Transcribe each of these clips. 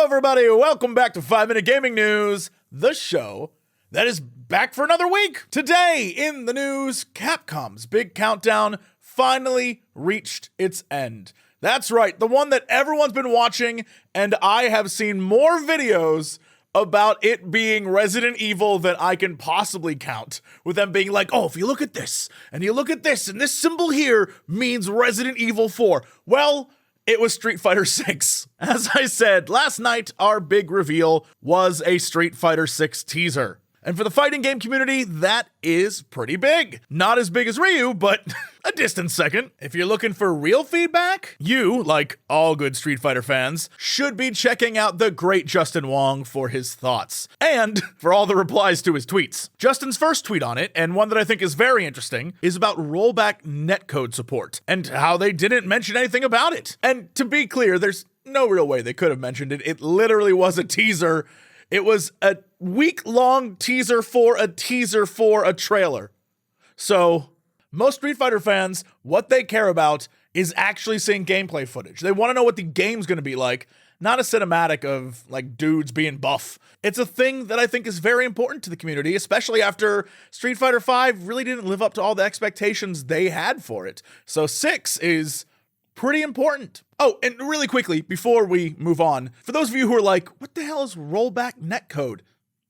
everybody. Welcome back to 5-Minute Gaming News, the show that is back for another week. Today in the news, Capcom's big countdown finally reached its end. That's right, the one that everyone's been watching, and I have seen more videos about it being Resident Evil than I can possibly count, with them being like, oh, if you look at this, and you look at this, and this symbol here means Resident Evil 4. Well, it was Street Fighter 6. As I said, last night, our big reveal was a Street Fighter 6 teaser. And for the fighting game community, that is pretty big. Not as big as Ryu, but a distant second. If you're looking for real feedback, you, like all good Street Fighter fans, should be checking out the great Justin Wong for his thoughts, and for all the replies to his tweets. Justin's first tweet on it, and one that I think is very interesting, is about rollback netcode support, and how they didn't mention anything about it. And to be clear, there's no real way they could have mentioned it. It literally was a teaser. It was a week-long teaser for a trailer. So, most Street Fighter fans, what they care about is actually seeing gameplay footage. They want to know what the game's going to be like, not a cinematic of, like, dudes being buff. It's a thing that I think is very important to the community, especially after Street Fighter V really didn't live up to all the expectations they had for it. So 6 is pretty important. Oh, and really quickly, before we move on, for those of you who are like, what the hell is rollback netcode?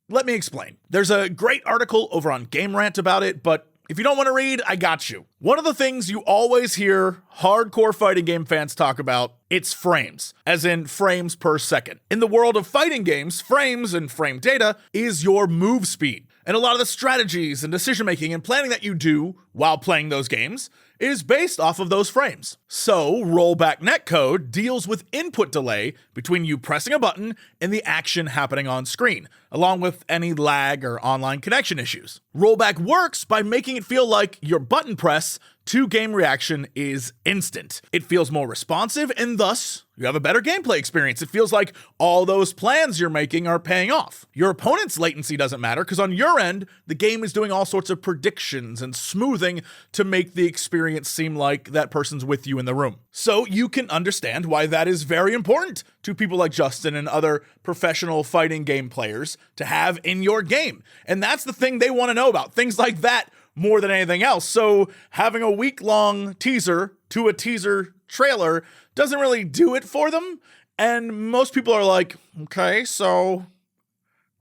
Let me explain. There's a great article over on Game Rant about it, but if you don't want to read, I got you. One of the things you always hear hardcore fighting game fans talk about, it's frames, as in frames per second. In the world of fighting games, frames and frame data is your move speed. And a lot of the strategies and decision-making and planning that you do while playing those games is based off of those frames. So, rollback netcode deals with input delay between you pressing a button and the action happening on screen, along with any lag or online connection issues. Rollback works by making it feel like your button press to game reaction is instant. It feels more responsive, and thus, you have a better gameplay experience. It feels like all those plans you're making are paying off. Your opponent's latency doesn't matter, because on your end, the game is doing all sorts of predictions and smoothing to make the experience seem like that person's with you in the room. So you can understand why that is very important to people like Justin and other professional fighting game players to have in your game. And that's the thing they want to know about, things like that more than anything else. So having a week-long teaser to a teaser trailer doesn't really do it for them. And most people are like, okay, so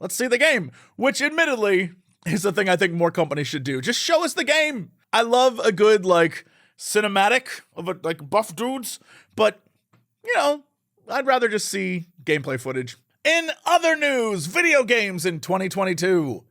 let's see the game, which admittedly is the thing I think more companies should do. Just show us the game. I love a good, like, cinematic of like buff dudes, but you know, I'd rather just see gameplay footage. In other news, video games in 2022.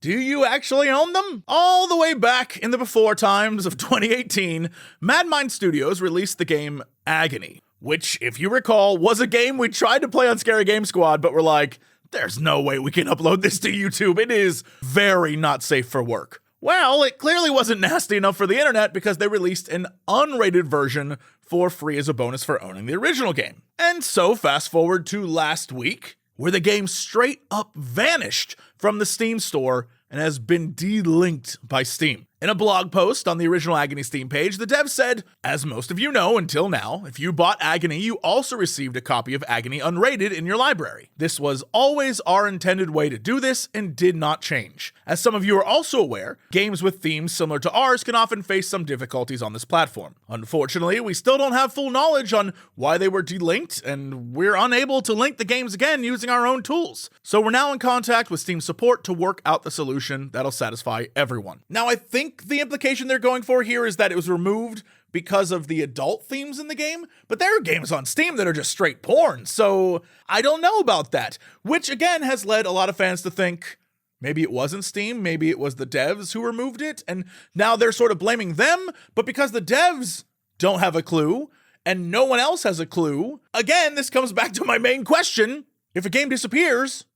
Do you actually own them? All the way back in the before times of 2018, Mad Mind Studios released the game Agony, which, if you recall, was a game we tried to play on Scary Game Squad, but we're like, there's no way we can upload this to YouTube. It is very not safe for work. Well, it clearly wasn't nasty enough for the internet because they released an unrated version for free as a bonus for owning the original game. And so fast forward to last week, where the game straight up vanished from the Steam store and has been delinked by Steam. In a blog post on the original Agony Steam page, the dev said, as most of you know until now, if you bought Agony, you also received a copy of Agony unrated in your library. This was always our intended way to do this and did not change. As some of you are also aware, games with themes similar to ours can often face some difficulties on this platform. Unfortunately, we still don't have full knowledge on why they were delinked, and we're unable to link the games again using our own tools. So we're now in contact with Steam support to work out the solution that'll satisfy everyone. Now, I think the implication they're going for here is that it was removed because of the adult themes in the game, but there are games on Steam that are just straight porn, so I don't know about that, which again has led a lot of fans to think maybe it wasn't Steam, maybe it was the devs who removed it, and now they're sort of blaming them, but because the devs don't have a clue, and no one else has a clue, again, this comes back to my main question. If a game disappears,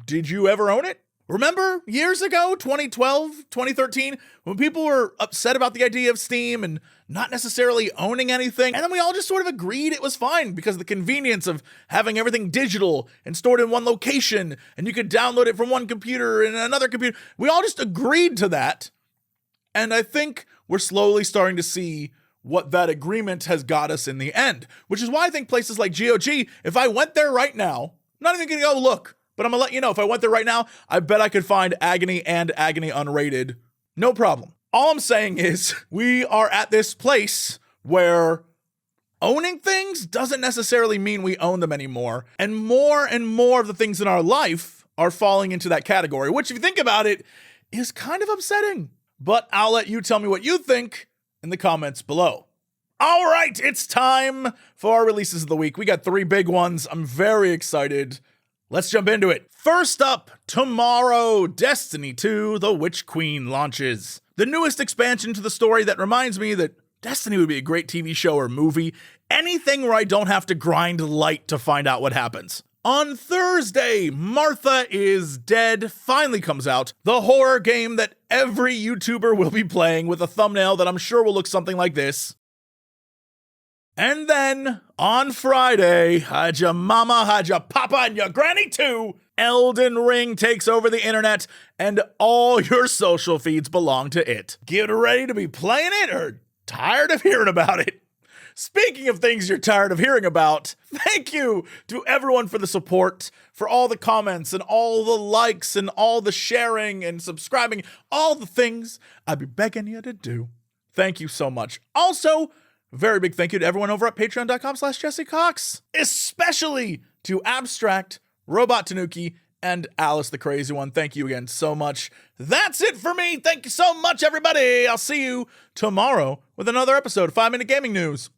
did you ever own it? Remember years ago, 2012, 2013, when people were upset about the idea of Steam and not necessarily owning anything, and then we all just sort of agreed it was fine because of the convenience of having everything digital and stored in one location, and you could download it from one computer and another computer. We all just agreed to that, and I think we're slowly starting to see what that agreement has got us in the end, which is why I think places like GOG, if I went there right now, I'm not even gonna go look, but I'm gonna let you know, if I went there right now, I bet I could find Agony and Agony unrated. No problem. All I'm saying is we are at this place where owning things doesn't necessarily mean we own them anymore. And more of the things in our life are falling into that category, which if you think about it, is kind of upsetting. But I'll let you tell me what you think in the comments below. All right, it's time for our releases of the week. We got 3 big ones. I'm very excited. Let's jump into it. First up, tomorrow, Destiny 2: The Witch Queen launches. The newest expansion to the story that reminds me that Destiny would be a great TV show or movie. Anything where I don't have to grind light to find out what happens. On Thursday, Martha is Dead finally comes out. The horror game that every YouTuber will be playing with a thumbnail that I'm sure will look something like this. And then, on Friday, hide your mama, hide your papa, and your granny too. Elden Ring takes over the internet, and all your social feeds belong to it. Get ready to be playing it or tired of hearing about it. Speaking of things you're tired of hearing about, thank you to everyone for the support, for all the comments and all the likes and all the sharing and subscribing, all the things I'd be begging you to do. Thank you so much. Also, very big thank you to everyone over at patreon.com/Jesse Cox, especially to Abstract, Robot Tanuki, and Alice the Crazy One. Thank you again so much. That's it for me. Thank you so much, everybody. I'll see you tomorrow with another episode of 5 Minute Gaming News.